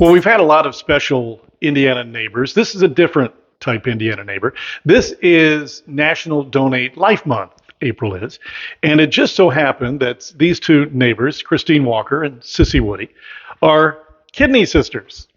Well, we've had a lot of special Indiana neighbors. This is a different type Indiana neighbor. This is National Donate Life Month, April is. And it just so happened that these two neighbors, Christine Walker and Sissy Woody, are kidney sisters.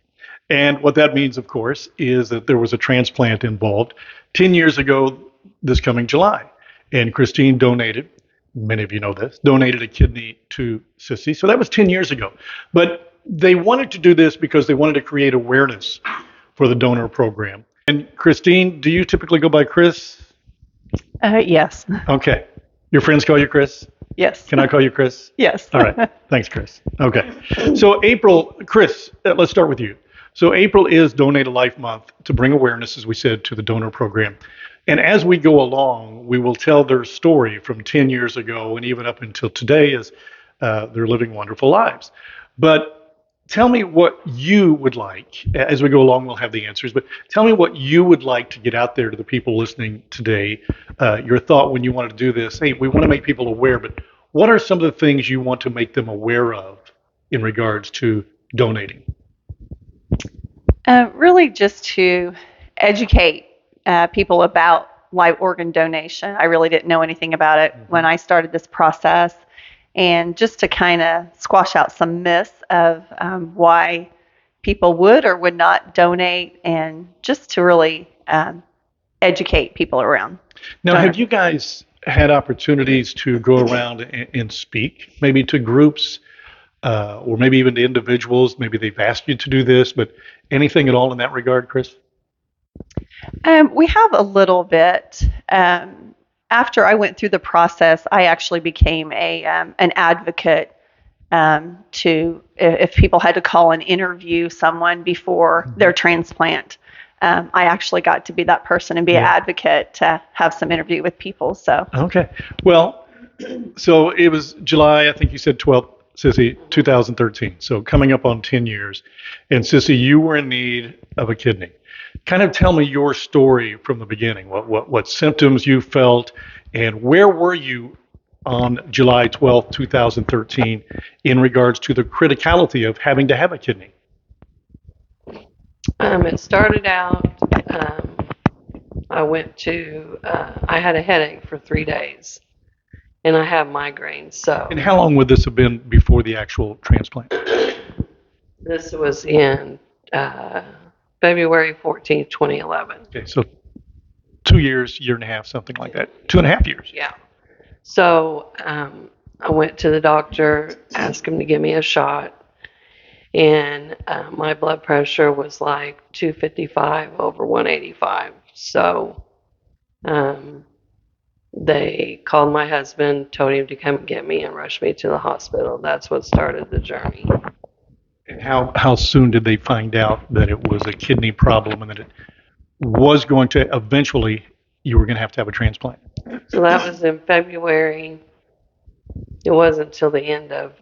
And what that means, of course, is that there was a transplant involved 10 years ago this coming July. And Christine donated, many of you know this, donated a kidney to Sissy. So that was 10 years ago. But they wanted to do this because they wanted to create awareness for the donor program. And Christine, do you typically go by Chris? Yes. Okay. Your friends call you Chris? Yes. Can I call you Chris? Yes. All right. Thanks, Chris. Okay. So April, Chris, let's start with you. So April is Donate a Life Month to bring awareness, as we said, to the donor program. And as we go along, we will tell their story from 10 years ago and even up until today as they're living wonderful lives. But tell me what you would like. As we go along, we'll have the answers, but tell me what you would like to get out there to the people listening today. Your thought when you wanted to do this. Hey, we want to make people aware, but what are some of the things you want to make them aware of in regards to donating? Really just to educate people about live organ donation. I really didn't know anything about it when I started this process. And just to kind of squash out some myths of why people would or would not donate, and just to really educate people around. Now, have you guys had opportunities to go around and speak, maybe to groups or maybe even to individuals? Maybe they've asked you to do this, but anything at all in that regard, Chris? We have a little bit. After I went through the process, I actually became an advocate to if people had to call and interview someone before their transplant. I actually got to be that person and be an advocate to have some interview with people. So okay, well, so it was July, I think you said 12th, Sissy, 2013. So coming up on 10 years, and Sissy, you were in need of a kidney. Kind of tell me your story from the beginning. What symptoms you felt, and where were you on July 12th, 2013, in regards to the criticality of having to have a kidney? It started out, I had a headache for 3 days, and I have migraines. So. And how long would this have been before the actual transplant? This was in February 14th, 2011. Okay, so 2 years, year and a half, something like that. 2.5 years. Yeah. So I went to the doctor, asked him to give me a shot, and my blood pressure was like 255 over 185. So they called my husband, told him to come get me, and rushed me to the hospital. That's what started the journey. And how soon did they find out that it was a kidney problem and that it was going to eventually, you were going to have a transplant? So that was in February. It wasn't until the end of,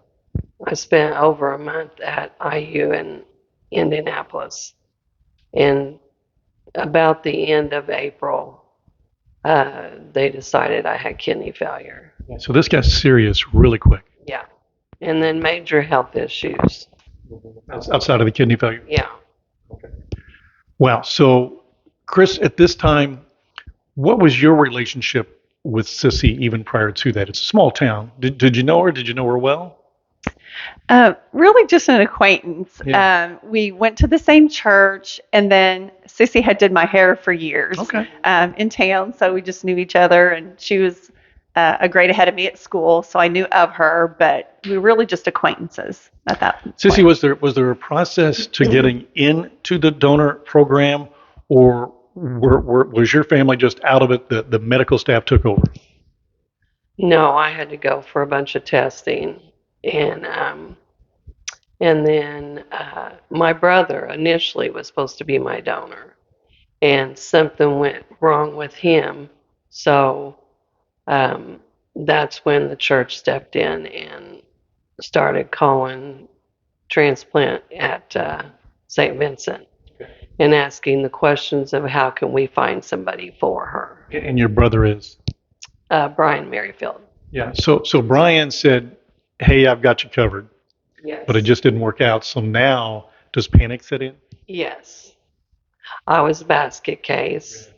I spent over a month at IU in Indianapolis. And about the end of April, they decided I had kidney failure. So this got serious really quick. Yeah. And then major health issues. Outside of the kidney failure? Yeah. Okay. Wow. So, Chris, at this time, what was your relationship with Sissy even prior to that? It's a small town. Did you know her? Did you know her well? Really just an acquaintance. Yeah. We went to the same church, and then Sissy had did my hair for years in town, so we just knew each other, and she was a grade ahead of me at school, so I knew of her, but we were really just acquaintances at that point. Sissy, was there a process to getting into the donor program, or was your family just out of it? The medical staff took over? No, I had to go for a bunch of testing, and then my brother initially was supposed to be my donor, and something went wrong with him, so that's when the church stepped in and started calling transplant at St. Vincent and asking the questions of how can we find somebody for her. And your brother is? Brian Merrifield. Yeah. So Brian said, hey, I've got you covered. Yes. But it just didn't work out. So now does panic set in? Yes. I was a basket case.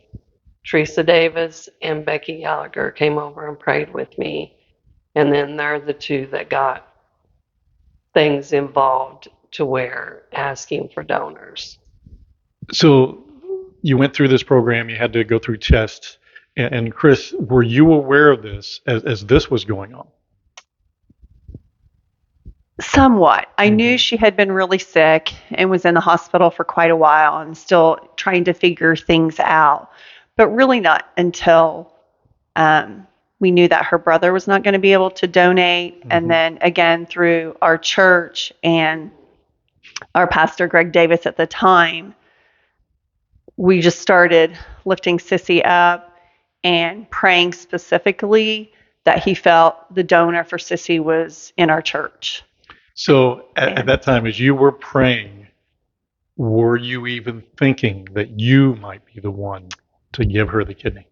Teresa Davis and Becky Gallagher came over and prayed with me. And then they're the two that got things involved to where asking for donors. So you went through this program, you had to go through tests. And Chris, were you aware of this as this was going on? Somewhat. I knew she had been really sick and was in the hospital for quite a while and still trying to figure things out, but really not until we knew that her brother was not going to be able to donate. And then again, through our church and our pastor, Greg Davis, at the time, we just started lifting Sissy up and praying specifically that he felt the donor for Sissy was in our church. So at that time, as you were praying, were you even thinking that you might be the one to give her the kidney?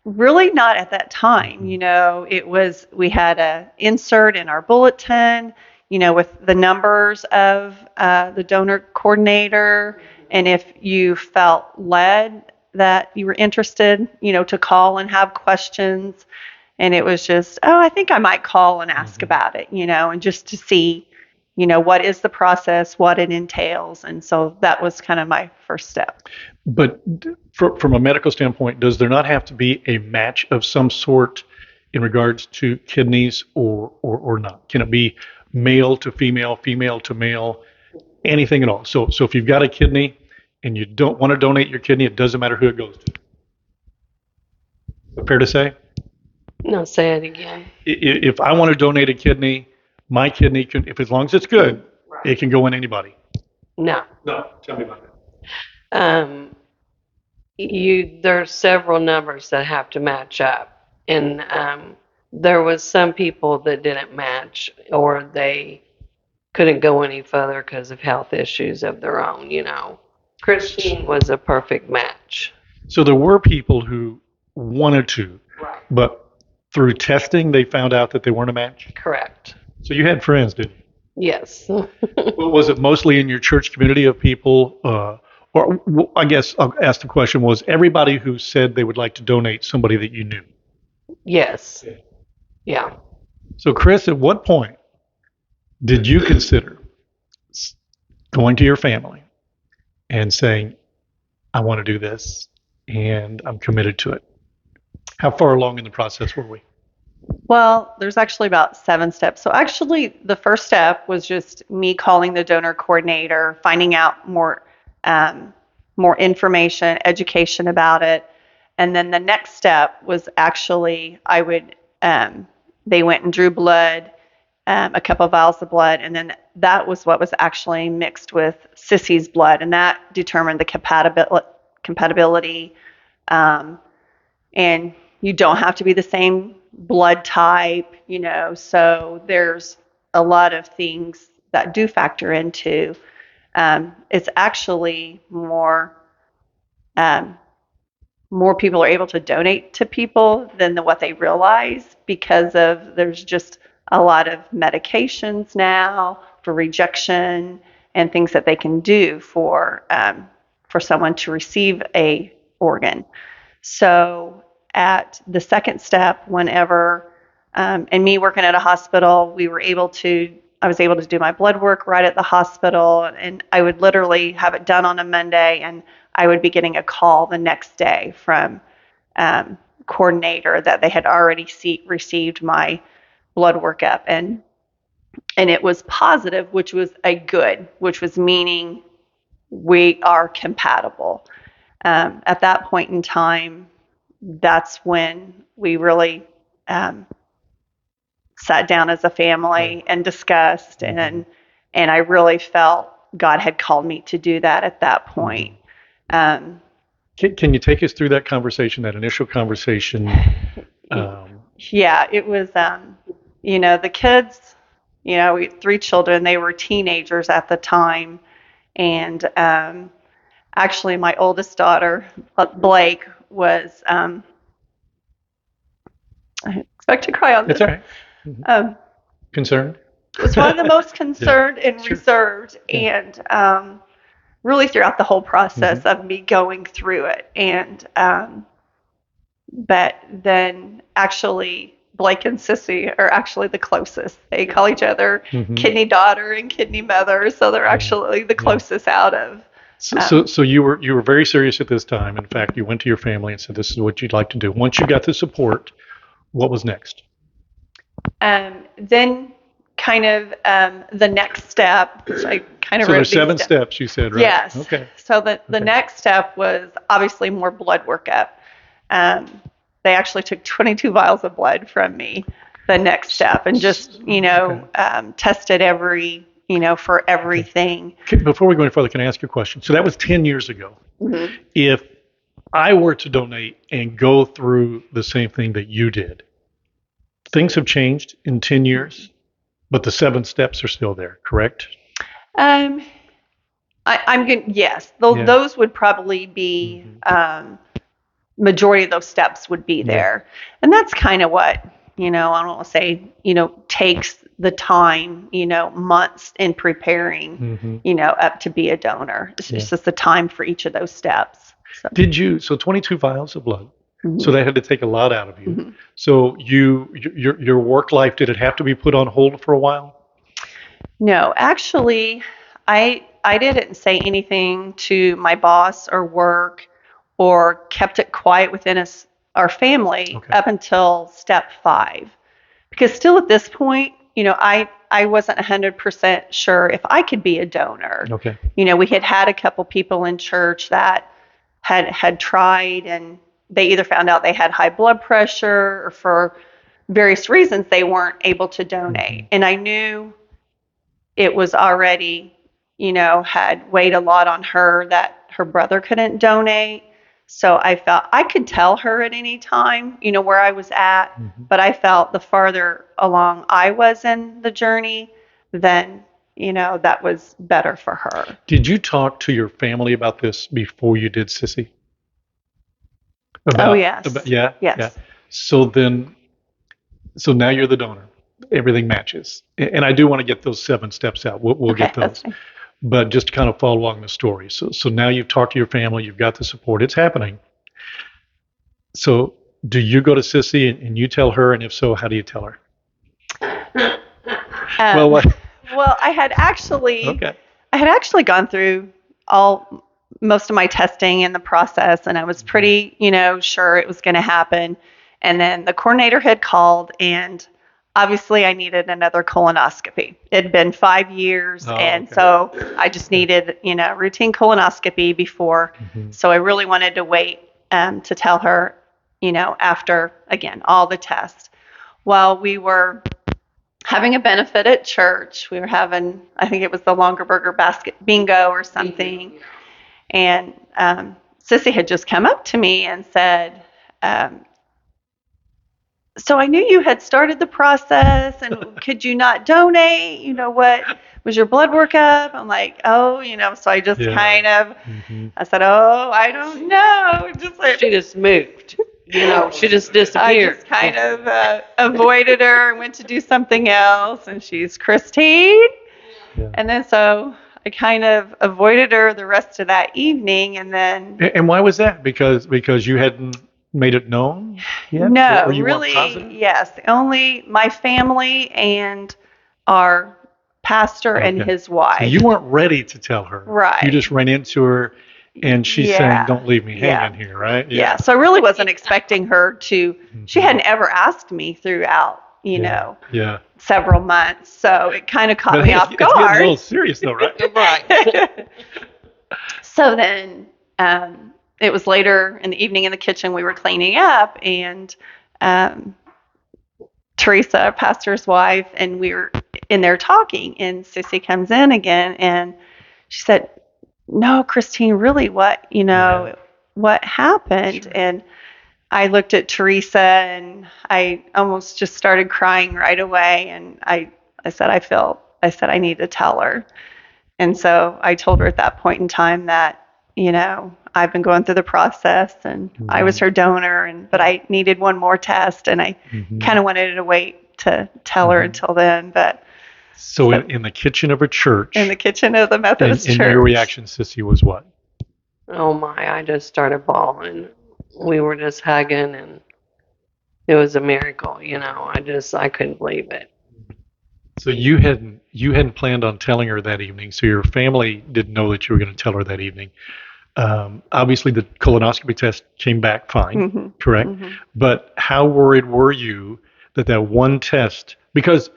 Really not at that time. You know, we had a insert in our bulletin, you know, with the numbers of the donor coordinator. And if you felt led that you were interested, you know, to call and have questions. And it was just, oh, I think I might call and ask about it, you know, and just to see, you know, what is the process, what it entails. And so that was kind of my first step. But from a medical standpoint, does there not have to be a match of some sort in regards to kidneys or not? Can it be male to female, female to male, anything at all? So if you've got a kidney and you don't want to donate your kidney, it doesn't matter who it goes to. Fair to say? No, say it again. If I want to donate a kidney, my kidney can, if as long as it's good, it can go in anybody. No. No, tell me about that. There's several numbers that have to match up, and there was some people that didn't match, or they couldn't go any further because of health issues of their own. You know, Christine was a perfect match. So there were people who wanted to, but through testing, they found out that they weren't a match? Correct. So you had friends, didn't you? Yes. Was it mostly in your church community of people? Or I guess I'll ask the question, was everybody who said they would like to donate somebody that you knew? Yes. Yeah. So Chris, at what point did you consider going to your family and saying, I want to do this and I'm committed to it? How far along in the process were we? Well, there's actually about 7 steps. So actually, the first step was just me calling the donor coordinator, finding out more information, education about it. And then the next step was actually they went and drew blood, a couple of vials of blood, and then that was what was actually mixed with Sissy's blood, and that determined the compatibility. And you don't have to be the same blood type, you know, so there's a lot of things that do factor into. It's actually more people are able to donate to people than what they realize, because of there's just a lot of medications now for rejection and things that they can do for someone to receive a organ. So at the second step, whenever, and me working at a hospital, I was able to do my blood work right at the hospital, and I would literally have it done on a Monday, and I would be getting a call the next day from coordinator that they had already received my blood workup, and it was positive, which was which was meaning we are compatible. At that point in time, that's when we really sat down as a family and discussed, and I really felt God had called me to do that at that point. Can you take us through that conversation, that initial conversation? Yeah, it was, the kids, we had 3 children. They were teenagers at the time. And actually, my oldest daughter, Blake, was, I expect to cry on this. It's all right. Concerned? was one of the most concerned and Sure. reserved, Yeah. and really throughout the whole process of me going through it. And but then actually Blake and Sissy are actually the closest. They call each other kidney daughter and kidney mother, so they're actually the closest out of. So you were very serious at this time. In fact, you went to your family and said this is what you'd like to do. Once you got the support, what was next? Then kind of the next step, which I kind of So wrote there's these 7 down. steps you said, right? Yes. Okay. So the next step was obviously more blood workup. They actually took 22 vials of blood from me the next step and just, tested every, for everything. Okay, before we go any further, can I ask you a question? So that was 10 years ago. Mm-hmm. If I were to donate and go through the same thing that you did, things have changed in 10 years, but the 7 steps are still there, correct? I'm going yes, those would probably be, majority of those steps would be there. And that's kind of what, I don't want to say, takes the time, months in preparing, up to be a donor. It's just the time for each of those steps. So 22 vials of blood. So that had to take a lot out of you. So your work life, did it have to be put on hold for a while? No, actually, I didn't say anything to my boss or work or kept it quiet within our family up until step 5. Because still at this point, I wasn't 100% sure if I could be a donor. Okay. We had a couple people in church that had tried, and they either found out they had high blood pressure or for various reasons they weren't able to donate. And I knew it was already, had weighed a lot on her that her brother couldn't donate. So I felt I could tell her at any time, where I was at, but I felt the farther along I was in the journey, then, that was better for her. Did you talk to your family about this before you did Sissy? Yes. Yes. Yeah. So now you're the donor. Everything matches. And I do want to get those 7 steps out. We'll get those. But just to kind of follow along the story. So now you've talked to your family, you've got the support, it's happening. So do you go to Sissy and you tell her, and if so, how do you tell her? Well, I had actually gone through most of my testing in the process, and I was pretty, sure it was going to happen. And then the coordinator had called, and obviously I needed another colonoscopy. It had been 5 years, so I just needed, routine colonoscopy before. So I really wanted to wait to tell her, after, again, all the tests. While we were having a benefit at church, we were having, I think it was the Longer Burger Basket Bingo or something. And Sissy had just come up to me and said, so I knew you had started the process, and could you not donate? What was your blood workup? I'm like, so I just kind of, I said, I don't know. She just moved. She just disappeared. I just kind of avoided her and went to do something else, and she's Christine. Yeah. And then so I kind of avoided her the rest of that evening, and then. And why was that? Because you hadn't made it known yet? No, or you really, weren't positive? Yes. Only my family and our pastor and his wife. So you weren't ready to tell her. Right. You just ran into her, and she's saying, don't leave me hanging here, right? Yeah. So I really wasn't expecting her to, she hadn't ever asked me throughout, several months. So it kind of caught me off guard. It's getting a little serious though, right? Right. So then, it was later in the evening in the kitchen, we were cleaning up, and Teresa, pastor's wife, and we were in there talking, and Sissy comes in again, and she said, no, Christine, really, what happened? Sure. And I looked at Teresa, and I almost just started crying right away, and I said, I need to tell her. And so I told her at that point in time that, I've been going through the process, and I was her donor, but I needed one more test, and I kind of wanted to wait to tell her until then. But So in the kitchen of a church, in the kitchen of the Methodist and church. your reaction, Sissy, was what? Oh my, I just started bawling. We were just hugging and it was a miracle, I couldn't believe it. So you hadn't planned on telling her that evening. So your family didn't know that you were going to tell her that evening. Obviously, the colonoscopy test came back fine, Mm-hmm. correct? Mm-hmm. But how worried were you that one test, because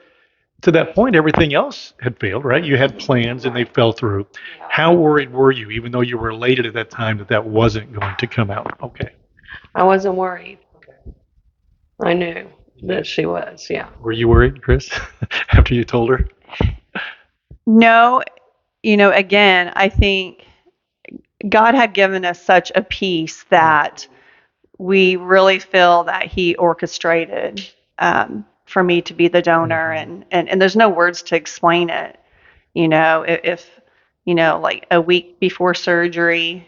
to that point, everything else had failed, right? You had plans and they fell through. How worried were you, even though you were elated at that time that wasn't going to come out? Okay. I wasn't worried. I knew that she was, yeah. Were you worried, Chris, after you told her? No, again, I think God had given us such a peace that we really feel that He orchestrated for me to be the donor, and there's no words to explain it. If like a week before surgery,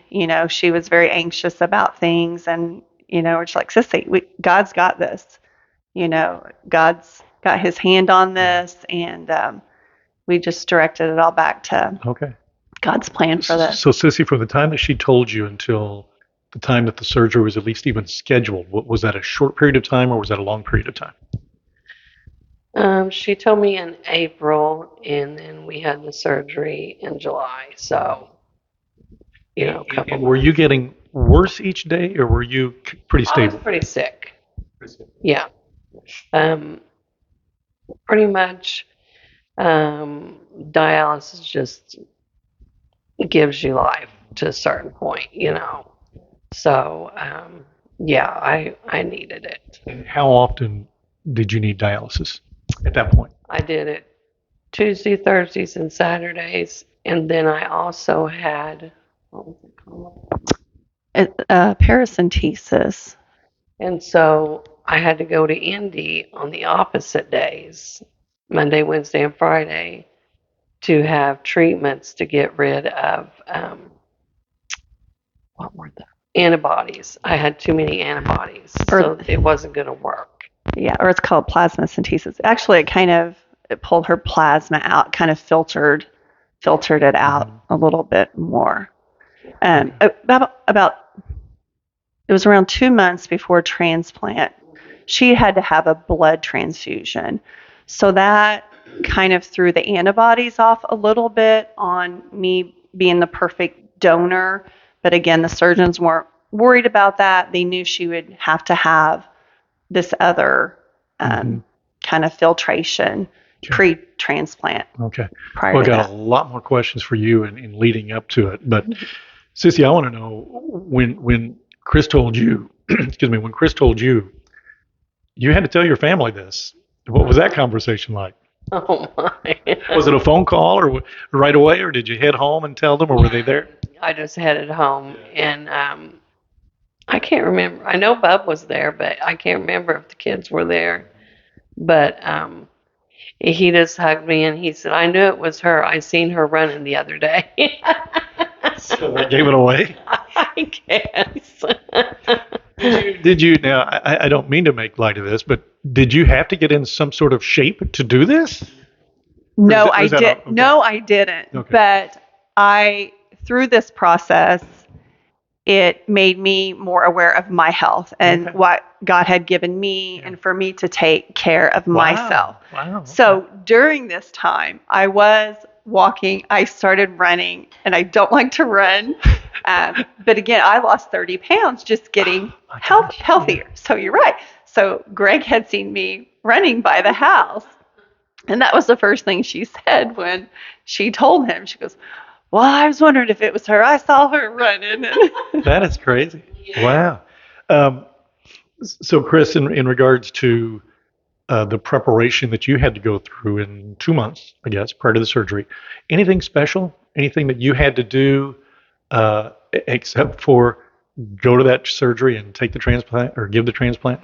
she was very anxious about things, and we're just like, Sissy, God's got this. God's got His hand on this, and we just directed it all back to Okay. God's plan for this. So, Sissy, from the time that she told you until the time that the surgery was at least even scheduled, was that a short period of time or was that a long period of time? She told me in April, and then we had the surgery in July. So, a couple. And were you getting worse each day, or were you pretty I stable? was pretty sick. Yeah. Pretty much. Dialysis just gives you life to a certain point, So, yeah, I needed it. And how often did you need dialysis at that point? I did it Tuesday, Thursdays, and Saturdays, and then I also had what was it called? Paracentesis. And so I had to go to Indy on the opposite days, Monday, Wednesday, and Friday, to have treatments to get rid of what were the antibodies. I had too many antibodies, so it wasn't going to work. Yeah, or it's called plasmacentesis. Actually, it pulled her plasma out, kind of filtered it out a little bit more. About it was around 2 months before transplant. She had to have a blood transfusion, so that kind of threw the antibodies off a little bit on me being the perfect donor. But again, the surgeons weren't worried about that. They knew she would have to have this other kind of filtration pre-transplant. Okay. Prior Well, I to got that. a lot more questions for you in leading up to it. But, Sissy, I want to know when Chris told you, when Chris told you, you had to tell your family this. What was that conversation like? Oh my! Was it a phone call or right away, or did you head home and tell them, or were they there? I just headed home, and I can't remember. I know Bub was there, but I can't remember if the kids were there. But he just hugged me and he said, "I knew it was her. I seen her running the other day." So that gave it away. I guess. Did you now? I don't mean to make light of this, but did you have to get in some sort of shape to do this? No, I did. Okay. No, I didn't. Okay. But through this process, it made me more aware of my health and what God had given me, and for me to take care of myself. Wow. Okay. So during this time, I was walking. I started running, and I don't like to run. But again, I lost 30 pounds just getting healthier. So you're right. So Greg had seen me running by the house. And that was the first thing she said when she told him. She goes, "Well, I was wondering if it was her. I saw her running." That is crazy. Wow. So, Chris, in regards to the preparation that you had to go through in 2 months, I guess, prior to the surgery, anything special? Anything that you had to do except for go to that surgery and take the transplant or give the transplant?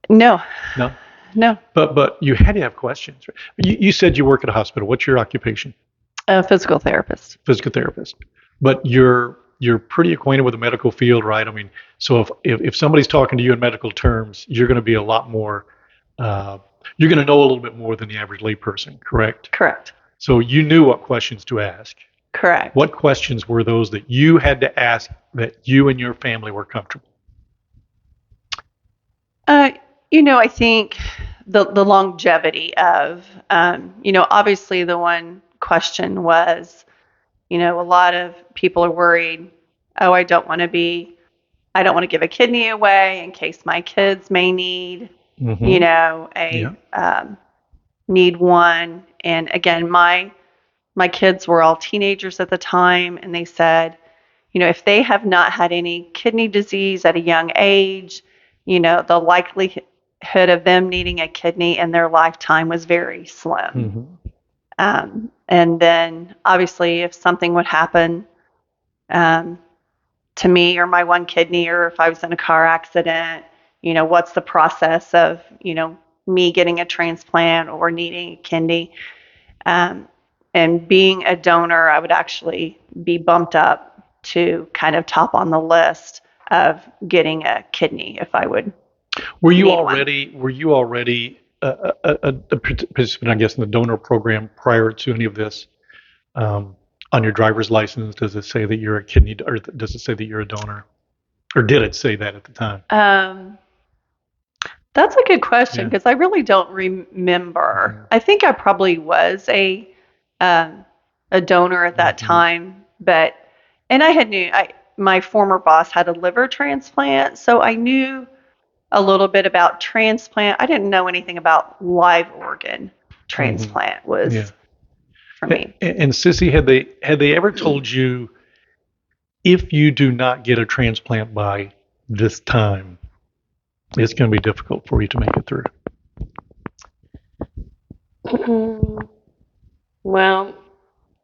No. But you had to have questions. Right? You said you work at a hospital. What's your occupation? A physical therapist. Physical therapist. But you're pretty acquainted with the medical field, right? I mean, so if somebody's talking to you in medical terms, you're going to be a lot more You're going to know a little bit more than the average layperson, correct? Correct. So you knew what questions to ask. Correct. What questions were those that you had to ask that you and your family were comfortable? Uh, I think the longevity of, obviously the one question was, a lot of people are worried, oh, I don't want to give a kidney away in case my kids may need, Mm-hmm. a Yeah. need one. And again, my kids were all teenagers at the time, and they said, if they have not had any kidney disease at a young age, the likelihood of them needing a kidney in their lifetime was very slim. Mm-hmm. And then obviously, if something would happen um, to me or my one kidney, or if I was in a car accident, what's the process of, me getting a transplant or needing a kidney? Um, and being a donor, I would actually be bumped up to kind of top on the list of getting a kidney if I would. Were you Need one. already a participant, I guess, in the donor program prior to any of this? On your driver's license, does it say that you're a kidney, or does it say that you're a donor, or did it say that at the time? That's a good question Yeah. because I really don't remember. Mhm. I think I probably was a donor at that Mhm. time, and my former boss had a liver transplant, so I knew a little bit about transplant. I didn't know anything about live organ transplant was Yeah. for me. And Sissy, had they ever told you, if you do not get a transplant by this time, it's going to be difficult for you to make it through? Well,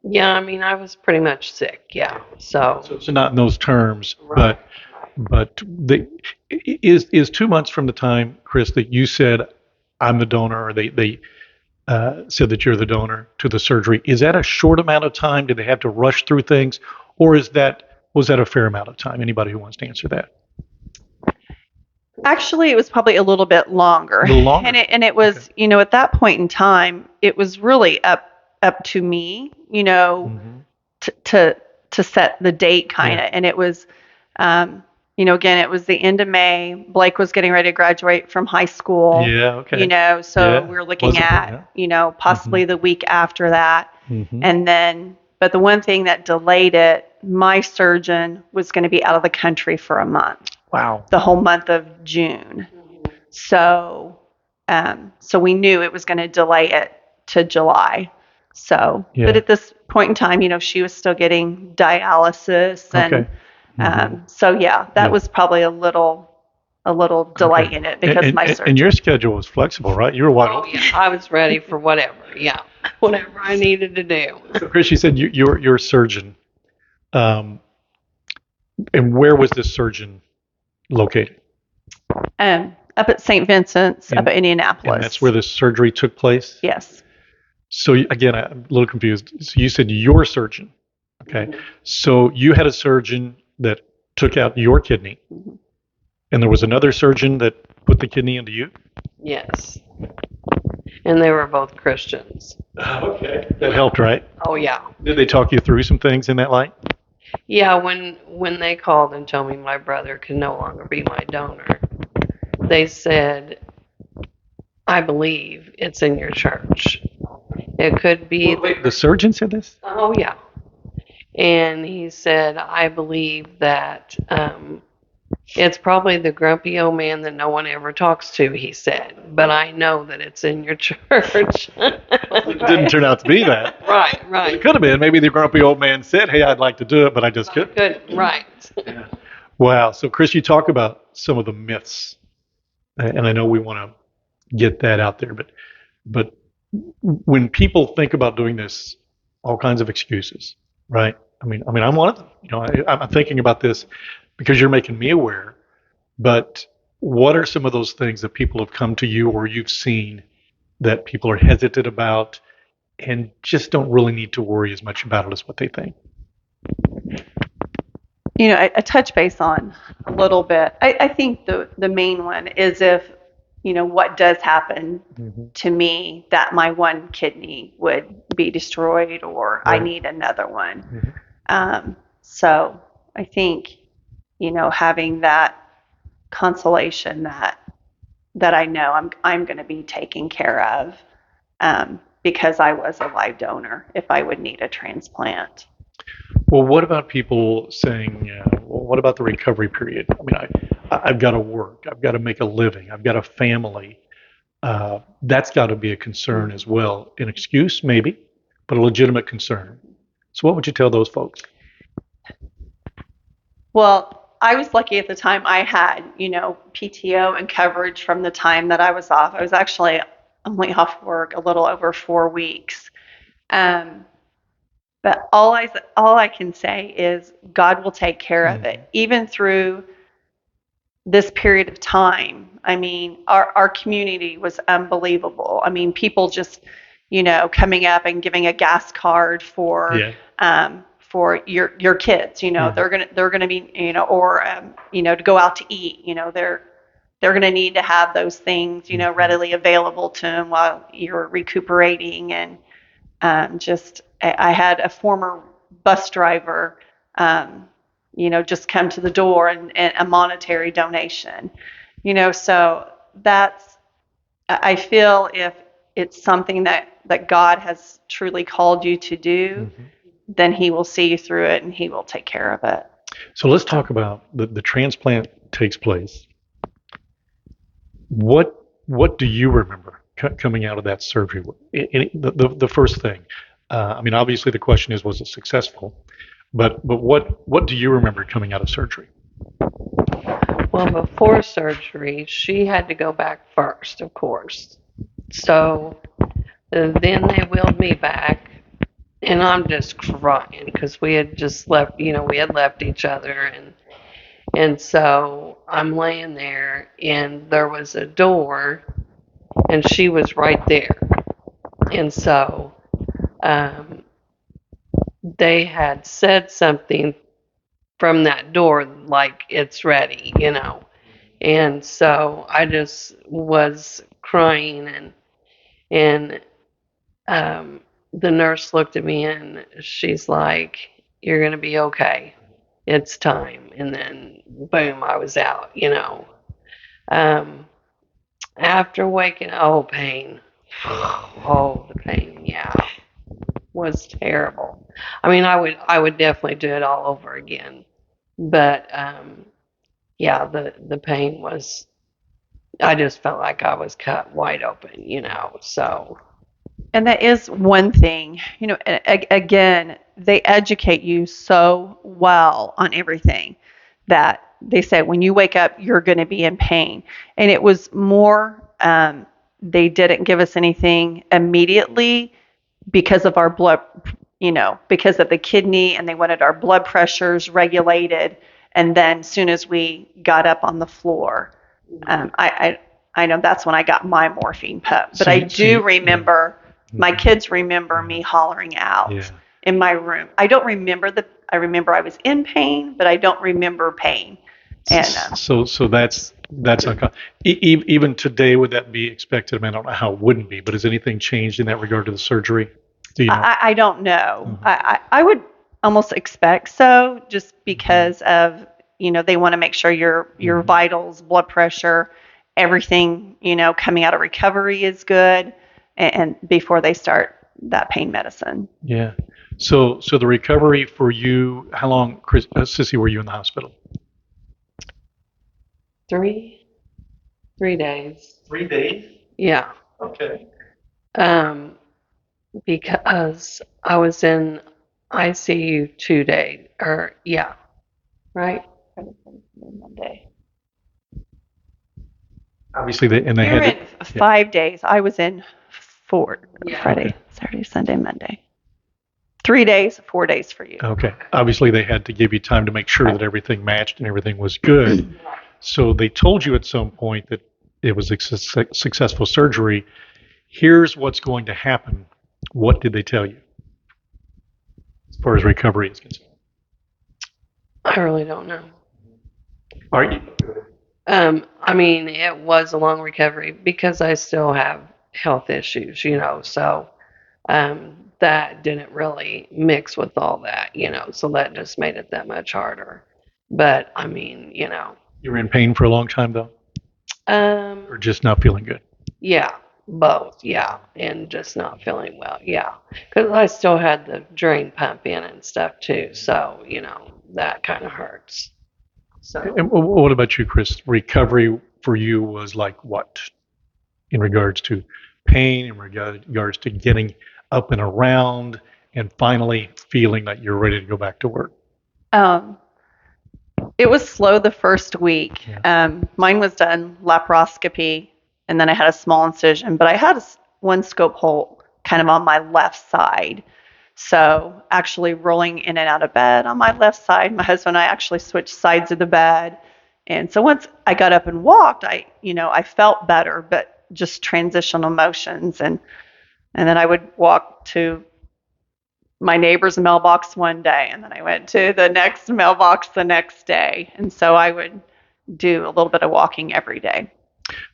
yeah, I mean, I was pretty much sick, yeah. So So not in those terms, Right. but is 2 months from the time, Chris, that you said I'm the donor, or they said that you're the donor, to the surgery, is that a short amount of time? Did they have to rush through things, or was that a fair amount of time? Anybody who wants to answer that? Actually, it was probably a little bit longer. A little longer. And it was, at that point in time, it was really up to me, Mhm. to set the date kind of. Yeah. And it was, again, it was the end of May. Blake was getting ready to graduate from high school. Yeah. Okay. So Yeah. we were looking Wasn't it? at, Yeah. possibly the week after that. Mhm. And then, but the one thing that delayed it, my surgeon was going to be out of the country for a month, Wow. the whole month of June. So, so we knew it was going to delay it to July. So, Yeah. but at this point in time, she was still getting dialysis, and Okay. Mhm. so yeah, that Yeah. was probably a little delay Okay. in it because my surgeon. And your schedule was flexible, right? You were wide Oh open. yeah, I was ready for whatever. Yeah, whatever I needed to do. So, Chris, you said you're a surgeon, and where was this surgeon located? Up at St. Vincent's, up at Indianapolis. And that's where the surgery took place? Yes. So again, I'm a little confused. So you said your surgeon, okay? So you had a surgeon that took out your kidney, and there was another surgeon that put the kidney into you? Yes, and they were both Christians. Okay. That helped, right? Oh yeah, Did they talk you through some things in that light? yeah. When they called and told me my brother could no longer be my donor, they said, "I believe it's in your church. It could be." Wait, the surgeon said this? Oh yeah. And he said, I believe that it's probably the grumpy old man that no one ever talks to, he said, but I know that it's in your church. It didn't turn out to be that. Right, It right. could have been. Maybe the grumpy old man said, hey, I'd like to do it, but I just couldn't. Good, right. Wow. So, Chris, you talk about some of the myths, and I know we want to get that out there, but when people think about doing this, all kinds of excuses, right? I mean, I'm one of them. I'm thinking about this because you're making me aware. But what are some of those things that people have come to you or you've seen that people are hesitant about and just don't really need to worry as much about it as what they think? I touch base on a little bit. I think the main one is if what does happen Mhm. to me that my one kidney would be destroyed or I Right. need another one. Mhm. So I think, having that consolation that I know I'm going to be taken care of, because I was a live donor if I would need a transplant. Well, what about people saying, well, what about the recovery period? I mean, I've got to work, I've got to make a living, I've got a family. That's got to be a concern as well. An excuse, maybe, but a legitimate concern. So, what would you tell those folks? Well, I was lucky at the time I had, PTO and coverage from the time that I was off. I was actually only off work a little over 4 weeks. Um, but all I can say is God will take care of it, even through this period of time. I mean, our community was unbelievable. I mean, people just, coming up and giving a gas card Yeah. for your kids. Mhm. They're gonna be, or to go out to eat. They're gonna need to have those things, readily available to them while you're recuperating. And just I had a former bus driver, just come to the door and a monetary donation, so that's, I feel if it's something that God has truly called you to do, Mhm. then He will see you through it and He will take care of it. So, let's talk about the transplant takes place. What do you remember coming out of that surgery? The first thing. I mean, obviously, the question is, was it successful? But what do you remember coming out of surgery? Well, before surgery, she had to go back first, of course. So then they wheeled me back, and I'm just crying because we had just left, we had left each other, and so I'm laying there, and there was a door, and she was right there, and so um, they had said something from that door like it's ready. And so I just was crying, and the nurse looked at me and she's like, "You're gonna be okay. It's time." And then boom, I was out. Um, After waking, oh pain, oh the pain, yeah, was terrible. I mean, I would definitely do it all over again, but yeah, the pain was. I just felt like I was cut wide open. So And that is one thing, again, they educate you so well on everything that they said when you wake up, you're going to be in pain. And it was more, they didn't give us anything immediately because of our blood, because of the kidney, and they wanted our blood pressures regulated. And then as soon as we got up on the floor, I know that's when I got my morphine pump. But I do remember, my kids remember me hollering out Yeah. in my room. I don't remember I remember I was in pain, but I don't remember pain. And So that's uncommon. Even today, would that be expected? I mean, I don't know how it wouldn't be, but has anything changed in that regard to the surgery? Do you know? I don't know. Mhm. I would almost expect so, just because of, they want to make sure your vitals, blood pressure, everything, coming out of recovery is good, and before they start that pain medicine. Yeah. So the recovery for you, how long, Chris, Sissy, were you in the hospital? 3 days. 3 days. Yeah. Okay. Um, because I was in ICU 2 days, or yeah, right? Monday. Obviously, they You're had in to. 5 days. I was in 4. Yeah. Friday, Saturday, Sunday, Monday. 3 days, 4 days for you. Okay. Obviously, they had to give you time to make sure that everything matched and everything was good. So they told you at some point that it was a successful surgery. Here's what's going to happen. What did they tell you as far as recovery is concerned? I really don't know. Are you? I mean, it was a long recovery because I still have health issues, so that didn't really mix with all that, so that just made it that much harder. But I mean, You were in pain for a long time though, or um, just not feeling good? yeah, both, yeah, and just not feeling well, yeah, because I still had the drain pump in and stuff too, so that kind of hurts. So. And what about you, Chris? Recovery for you was like what in regards to pain, in regards to getting up and around, and finally feeling that you're ready to go back to work? Um, it was slow the first week. Yeah. Mine was done laparoscopy, and then I had a small incision, but I had one scope hole kind of on my left side. So actually rolling in and out of bed on my left side, my husband and I actually switched sides of the bed. And so once I got up and walked, I felt better, but just transitional motions. And then I would walk to my neighbor's mailbox one day, and then I went to the next mailbox the next day. And so I would do a little bit of walking every day.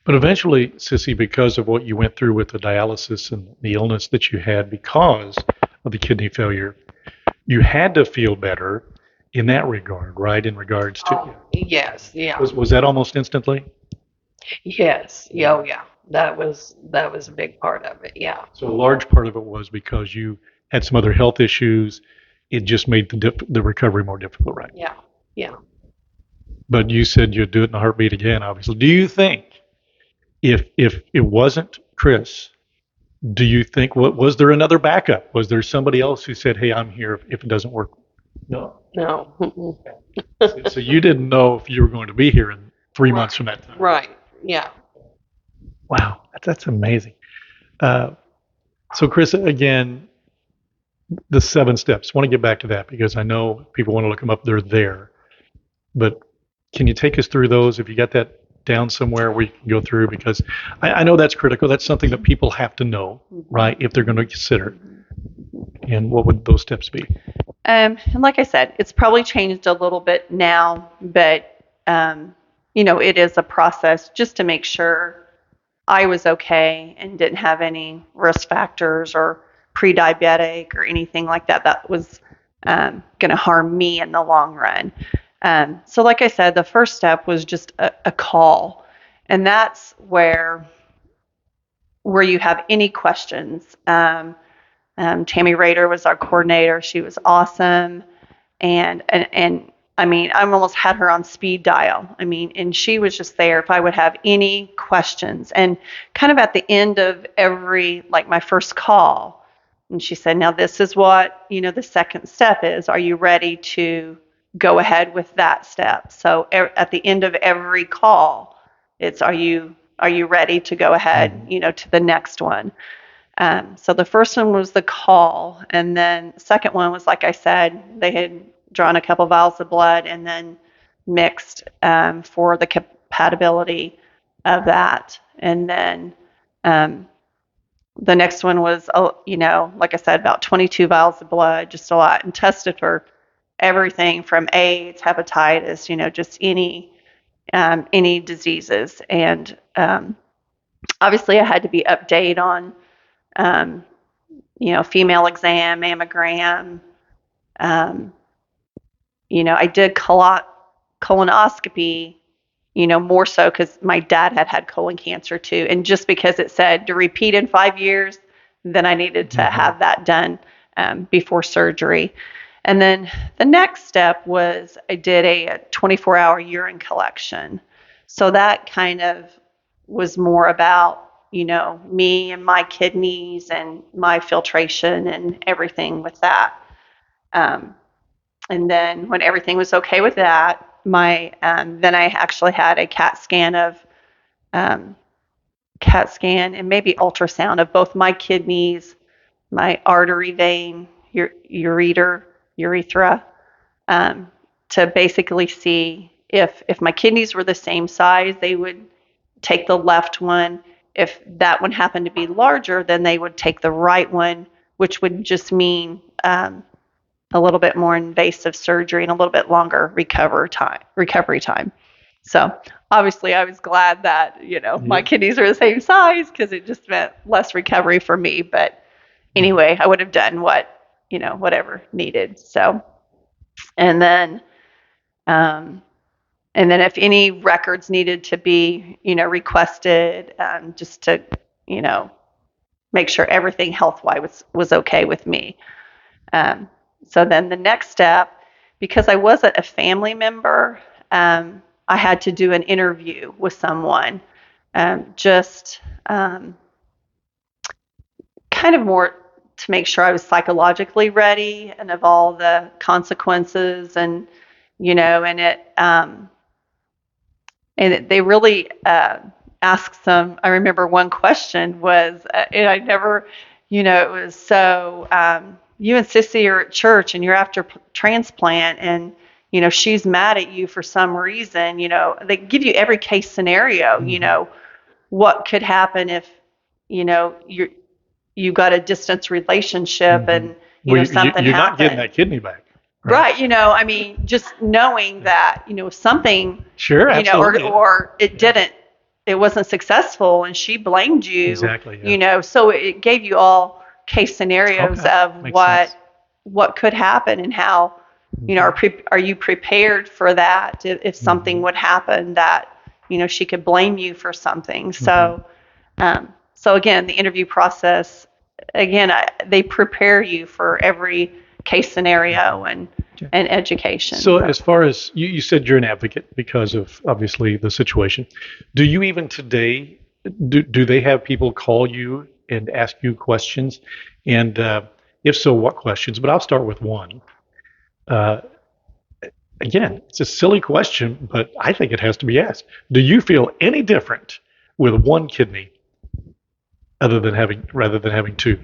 But eventually, Sissy, because of what you went through with the dialysis and the illness that you had because of the kidney failure, you had to feel better in that regard, right? In regards to, Oh, yes, yeah. was that almost instantly? Yes. Yeah, oh, yeah. That was a big part of it. Yeah. So a large part of it was because you had some other health issues. It just made the recovery more difficult, right? Yeah. Yeah. But you said you'd do it in a heartbeat again, obviously. Do you think if it wasn't Chris, do you think what was there another backup? Was there somebody else who said, "Hey, I'm here if it doesn't work"? No. No. Mm-mm. So you didn't know if you were going to be here in 3 months from that time. Right. Yeah. Wow, that's amazing. Uh, so Chris, again, the 7 steps. I want to get back to that because I know people want to look them up. They're there, but can you take us through those? If you got that down somewhere we can go through, because I know that's critical. That's something that people have to know, right? If they're going to consider. And what would those steps be? And like I said, it's probably changed a little bit now, but it is a process just to make sure I was okay and didn't have any risk factors or pre-diabetic or anything like that that was going to harm me in the long run. So like I said, the first step was just a call, and that's where you have any questions. Tammy Rader was our coordinator. She was awesome. And I mean, I almost had her on speed dial. I mean, and she was just there if I would have any questions. And kind of at the end of every, like my first call, and she said, now this is what, the second step is. Are you ready to go ahead with that step? So at the end of every call, it's, are you ready to go ahead, to the next one? So the first one was the call, and then the second one was, like I said, they had drawn a couple vials of blood and then mixed for the compatibility of that. And then the next one was, like I said, about 22 vials of blood, just a lot, and tested for everything from AIDS, hepatitis, just any diseases. And obviously I had to be updated on female exam, mammogram. I did colonoscopy, more so because my dad had colon cancer too. And just because it said to repeat in 5 years, then I needed to have that done before surgery. And then the next step was I did a 24-hour urine collection. So that kind of was more about me and my kidneys and my filtration and everything with that. And then when everything was okay with that, then I actually had a CAT scan and maybe ultrasound of both my kidneys, my artery vein, urethra, to basically see if my kidneys were the same size, they would take the left one. If that one happened to be larger, then they would take the right one, which would just mean a little bit more invasive surgery and a little bit longer recovery time. So obviously, I was glad that my Yeah. kidneys are the same size because it just meant less recovery for me. But anyway, I would have done whatever needed. So, and then, um, and then if any records needed to be, requested, just to, you know, make sure everything health wise was okay with me. Um, so then the next step, because I wasn't a family member, I had to do an interview with someone, just kind of more to make sure I was psychologically ready and of all the consequences, and they really asked some. I remember one question was, and I never, it was so, you and Sissy are at church and you're after transplant, and she's mad at you for some reason. They give you every case scenario. What could happen if you got a distance relationship and Well, something you're not getting happened. that kidney back, Right, I mean, just knowing that, something, Sure, absolutely. or it wasn't successful and she blamed you, Exactly. Yeah. so it gave you all case scenarios Okay. of Makes sense. what could happen and how, are you prepared for that if something would happen that, she could blame you for something. So again, the interview process, again, they prepare you for every case scenario and education. So as far as you said, you're an advocate because of obviously the situation. Do you even today, do they have people call you and ask you questions? And if so, what questions? But I'll start with one. Uh, Again, it's a silly question, but I think it has to be asked. Do you feel any different with one kidney rather than having two?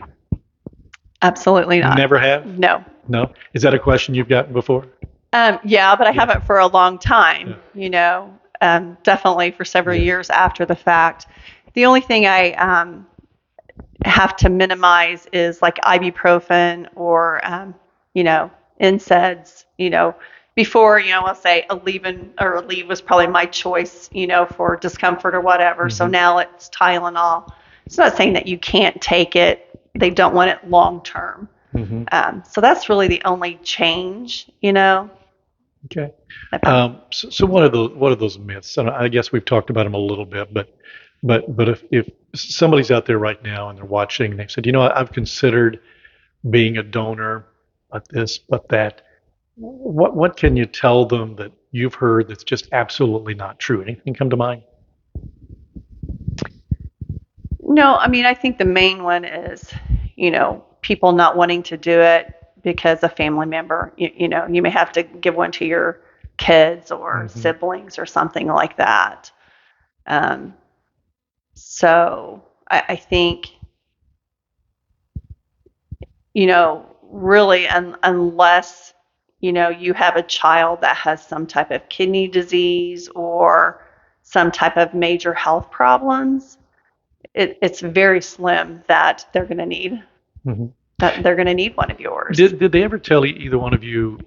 Absolutely not. Never have? No. No? Is that a question you've gotten before? Yeah, but I haven't for a long time, definitely for several years after the fact. The only thing I have to minimize is like ibuprofen or, NSAIDs, before, I'll say Aleve was probably my choice, for discomfort or whatever. So now it's Tylenol. It's not saying that you can't take it. They don't want it long term. So that's really the only change, Okay. So what are those myths? And I guess we've talked about them a little bit, but if somebody's out there right now and they're watching and they said, I've considered being a donor, but this, but that. What can you tell them that you've heard that's just absolutely not true? Anything come to mind? No, I mean, I think the main one is, people not wanting to do it because a family member, you may have to give one to your kids or siblings or something like that. So I think, really, unless, you have a child that has some type of kidney disease or some type of major health problems, it's very slim that they're going to need one of yours. Did they ever tell either one of you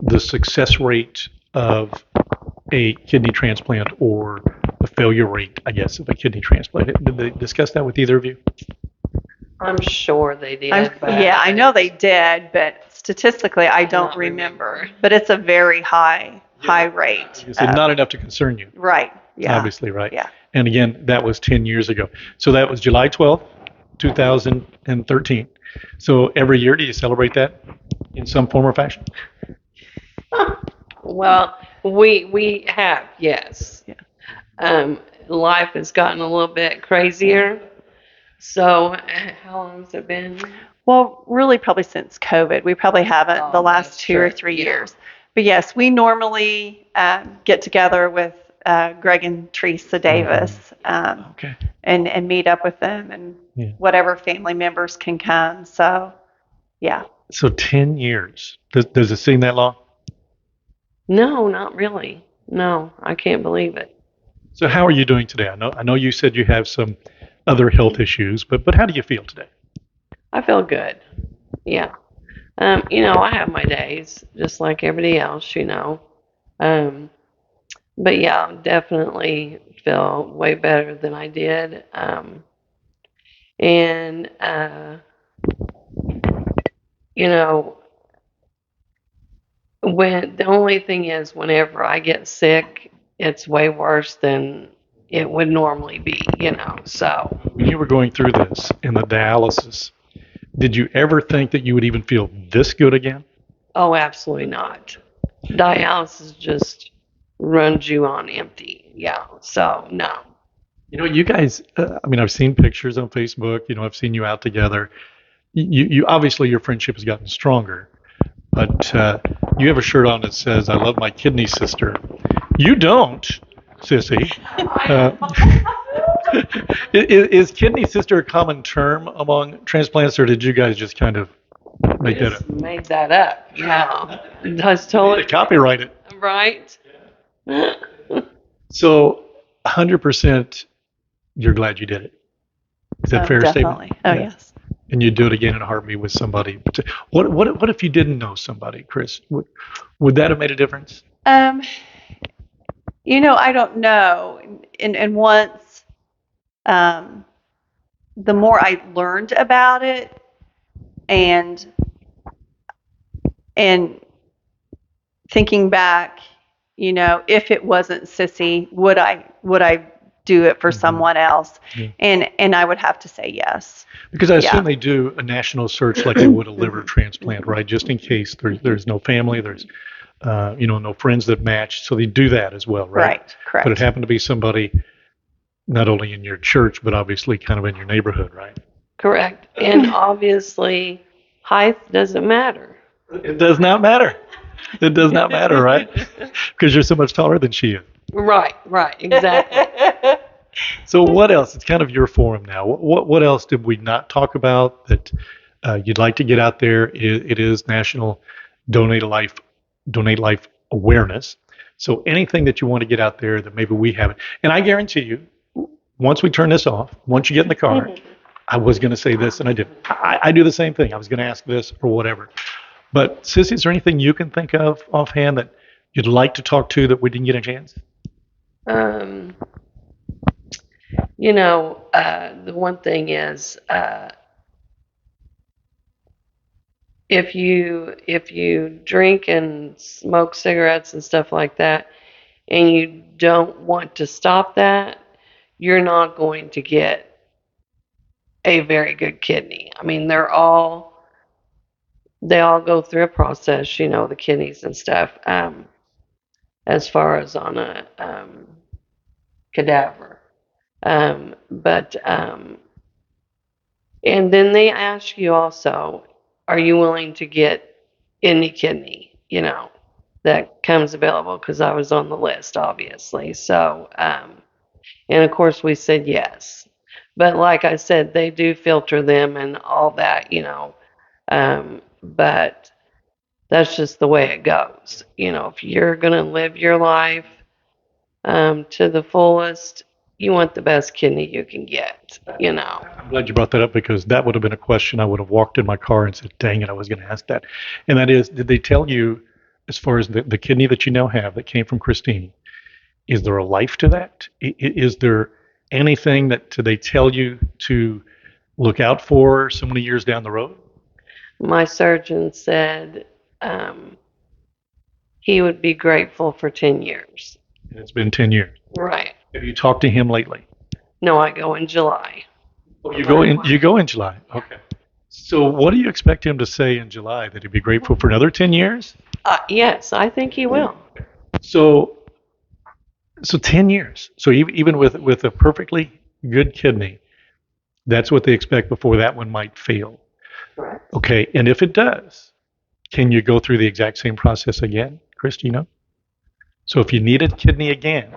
the success rate of a kidney transplant or the failure rate, I guess, of a kidney transplant? Did they discuss that with either of you? I'm sure they did. Yeah, I know they did, but statistically, I don't remember. But it's a very high rate. So not enough to concern you. Right. Yeah. Obviously, right. Yeah. And again, that was 10 years ago. So that was July 12th, 2013. So every year, do you celebrate that in some form or fashion? Well, we have, yes. Yeah. Life has gotten a little bit crazier. So how long has it been? Well, really, probably since COVID. We probably haven't the last 2 or 3 years. But yes, we normally get together with Greg and Teresa Davis and meet up with them and whatever family members can come. So, yeah. So 10 years. Does it seem that long? No, not really. No, I can't believe it. So how are you doing today? I know you said you have some other health issues, but how do you feel today? I feel good. Yeah. I have my days just like everybody else, But yeah, definitely feel way better than I did. And, you know, when the only thing is, whenever I get sick, it's way worse than it would normally be, So, When you were going through this in the dialysis, did you ever think that you would even feel this good again? oh, absolutely not. Dialysis just runs you on empty. Yeah. So, no. You guys, I mean, I've seen pictures on Facebook, I've seen you out together. You obviously, your friendship has gotten stronger, but you have a shirt on that says, I love my kidney sister. You don't, Sissy. Uh, is kidney sister a common term among transplants, or did you guys just kind of make that up? Just made that up. Yeah. That's They totally copyright it. right. So, 100% you're glad you did it. Is that a fair Definitely. statement? Oh, Yeah. yes. And you'd do it again in a heartbeat with somebody. What if you didn't know somebody, Chris? Would that have made a difference? Um, I don't know. And once, um, the more I learned about it, and and thinking back, if it wasn't Sissy, would I do it for someone else? Yeah. And I would have to say yes. Because I Yeah. assume they do a national search like they would a liver transplant, right? Just in case there's no family, there's no friends that match. So they do that as well, right? Right. Correct. But it happened to be somebody not only in your church, but obviously kind of in your neighborhood, right? Correct. And obviously, height doesn't matter. It does not matter. It does not matter, right? Because you're so much taller than she is. Right. Exactly. So what else? It's kind of your forum now. What else did we not talk about that you'd like to get out there? It is National Donate Life Awareness. So anything that you want to get out there that maybe we haven't, and I guarantee you, once we turn this off, once you get in the car, I was going to say this and I didn't. I do the same thing. I was going to ask this or whatever. But Sissy, is there anything you can think of offhand that you'd like to talk to that we didn't get a chance? The one thing is, if you drink and smoke cigarettes and stuff like that, and you don't want to stop that, you're not going to get a very good kidney. I mean, they all go through a process, the kidneys and stuff, as far as on a cadaver. But and then they ask you also, are you willing to get any kidney, that comes available? Because I was on the list, obviously. So, and of course we said yes. But like I said, they do filter them and all that, but that's just the way it goes. If you're going to live your life to the fullest, you want the best kidney you can get. I'm glad you brought that up because that would have been a question I would have walked in my car and said, dang it, I was going to ask that. And that is, did they tell you, as far as the kidney that you now have that came from Christine, is there a life to that? Is there anything that they tell you to look out for so many years down the road? My surgeon said he would be grateful for 10 years. And it's been 10 years. Right. Have you talked to him lately? No, I go in July. Oh, you go in July. Okay. So what do you expect him to say in July? That he'd be grateful for another 10 years? Yes, I think he will. So 10 years. So even with a perfectly good kidney, that's what they expect before that one might fail. Correct. Okay. And if it does, can you go through the exact same process again, Christina? So if you needed kidney again,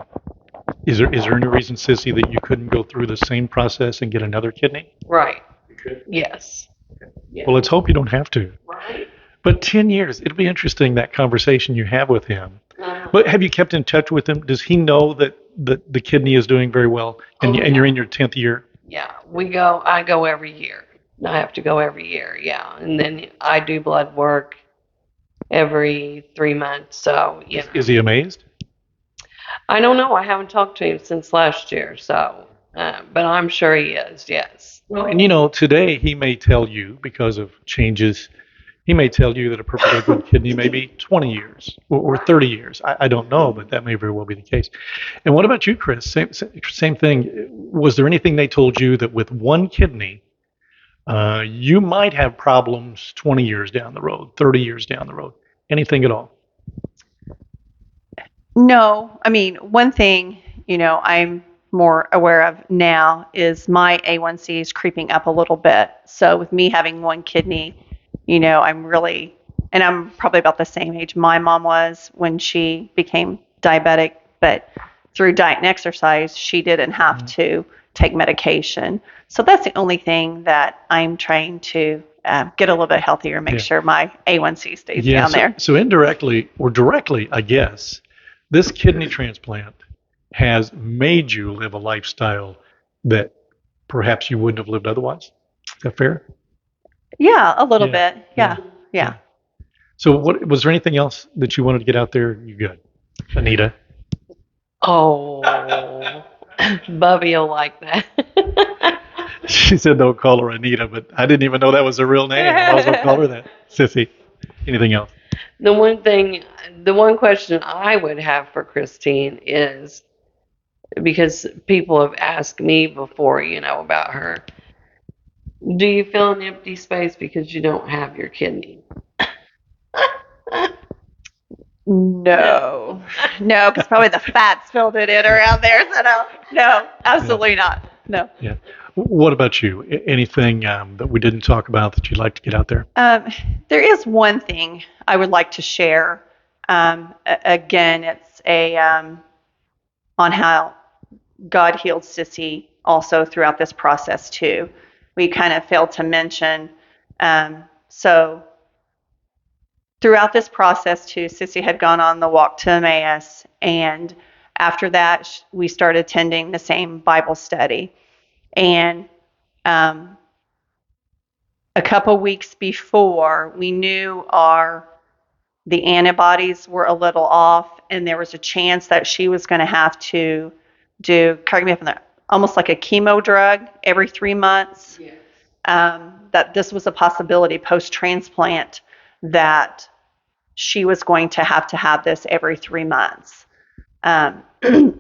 is there any reason, Sissy, that you couldn't go through the same process and get another kidney? Right. You could. Yes. Yeah. Well, let's hope you don't have to. Right. But 10 years, it'll be interesting, that conversation you have with him. But have you kept in touch with him? Does he know that the kidney is doing very well and you're in your 10th year? Yeah, I go every year. I have to go every year, yeah. And then I do blood work every 3 months. So, Is he amazed? I don't know. I haven't talked to him since last year, so, but I'm sure he is, yes. Well, and today he may tell you, because of changes, he may tell you that a perfectly good kidney may be 20 years or 30 years. I don't know, but that may very well be the case. And what about you, Chris? Same thing. Was there anything they told you that with one kidney, you might have problems 20 years down the road, 30 years down the road? Anything at all? No, I mean, one thing, I'm more aware of now is my A1C is creeping up a little bit. So with me having one kidney, and I'm probably about the same age my mom was when she became diabetic, but through diet and exercise, she didn't have to take medication. So that's the only thing that I'm trying to get a little bit healthier, make sure my A1C stays down there. So indirectly or directly, I guess, this kidney transplant has made you live a lifestyle that perhaps you wouldn't have lived otherwise. Is that fair? Yeah, a little bit. Yeah. So was there anything else that you wanted to get out there? You good, Anita? Oh, Bubby will like that. She said don't call her Anita, but I didn't even know that was her real name. I might as well call her that. Sissy, anything else? The one question I would have for Christine is, because people have asked me before, about her, do you feel an empty space because you don't have your kidney? No, because probably the fats filled it in around there. So no, absolutely not. No. Yeah. What about you? Anything that we didn't talk about that you'd like to get out there? There is one thing I would like to share. Again, it's on how God healed Sissy also throughout this process too. We kind of failed to mention. So throughout this process too, Sissy had gone on the walk to Emmaus, and after that, we started attending the same Bible study. And a couple weeks before, we knew the antibodies were a little off, and there was a chance that she was going to have to do, correct me if I'm not, almost like a chemo drug every 3 months. Yes. That this was a possibility post-transplant that she was going to have this every 3 months. And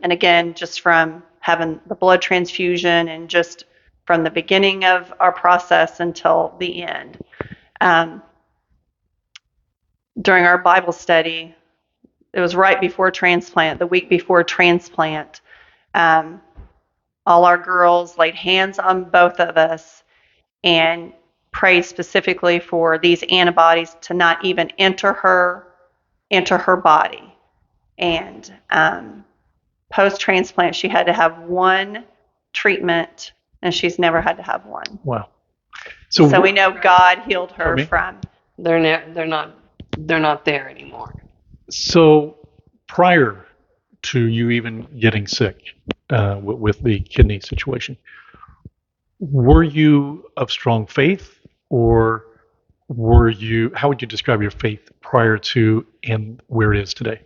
again, just from having the blood transfusion and just from the beginning of our process until the end. During our Bible study, it was right before transplant, the week before transplant, all our girls laid hands on both of us and prayed specifically for these antibodies to not even enter her body. And post-transplant, she had to have one treatment, and she's never had to have one. Wow. So we know God healed her from. They're not there anymore. So prior to you even getting sick with the kidney situation, were you of strong faith, or how would you describe your faith prior to and where it is today?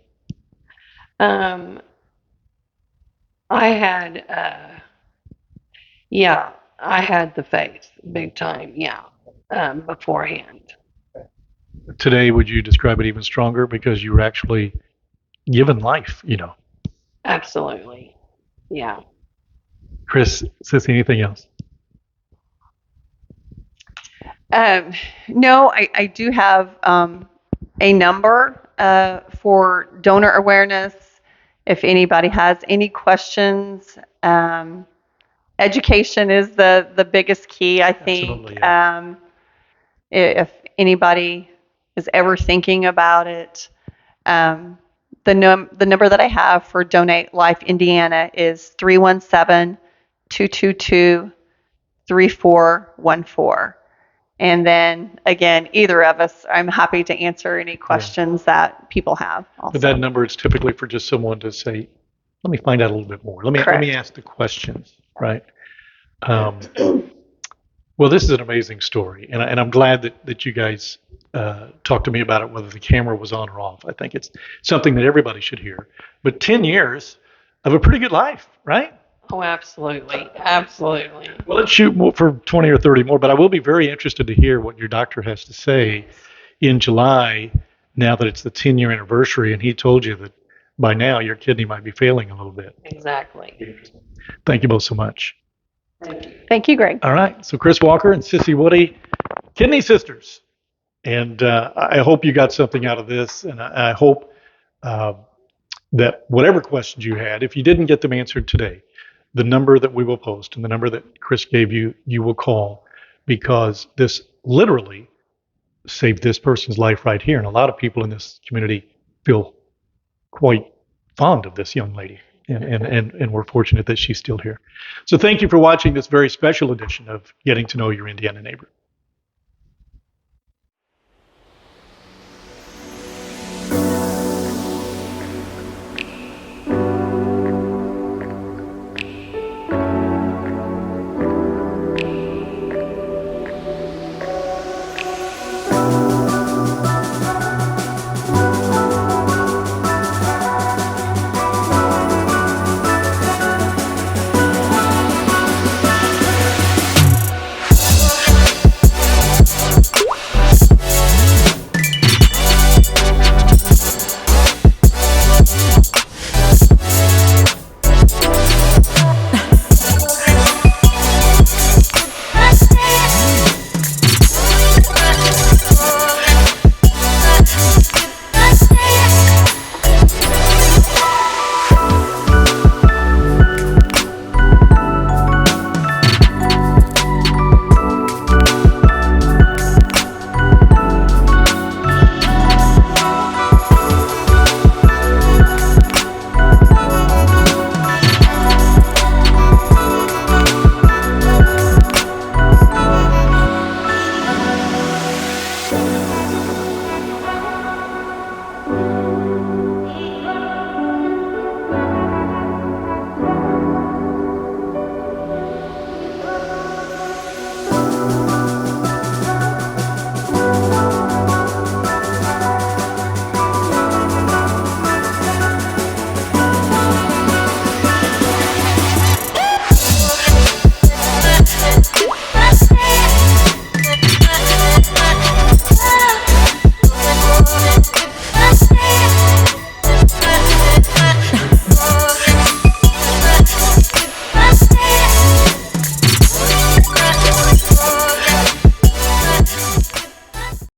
I had, I had the faith big time, beforehand. Today, would you describe it even stronger because you were actually given life, Absolutely, yeah. Chris, Sissy, anything else? No, I do have a number for donor awareness. If anybody has any questions, education is the biggest key, I think. Absolutely, yeah. If anybody is ever thinking about it, the number that I have for Donate Life Indiana is 317-222-3414. And then again, either of us, I'm happy to answer any questions that people have. Also. But that number is typically for just someone to say, let me find out a little bit more. Let me ask the questions, right? Well, this is an amazing story, and I'm glad that you guys talked to me about it, whether the camera was on or off. I think it's something that everybody should hear. But 10 years, of a pretty good life, right? Oh, absolutely. Absolutely. Well, let's shoot for 20 or 30 more, but I will be very interested to hear what your doctor has to say in July, now that it's the 10-year anniversary, and he told you that by now your kidney might be failing a little bit. Exactly. Thank you both so much. Thank you, Greg. All right. So Chris Walker and Sissy Woody, Kidney Sisters. And I hope you got something out of this. And I hope that whatever questions you had, if you didn't get them answered today, the number that we will post and the number that Chris gave you, you will call, because this literally saved this person's life right here. And a lot of people in this community feel quite fond of this young lady. And we're fortunate that she's still here. So thank you for watching this very special edition of Getting to Know Your Indiana Neighbor.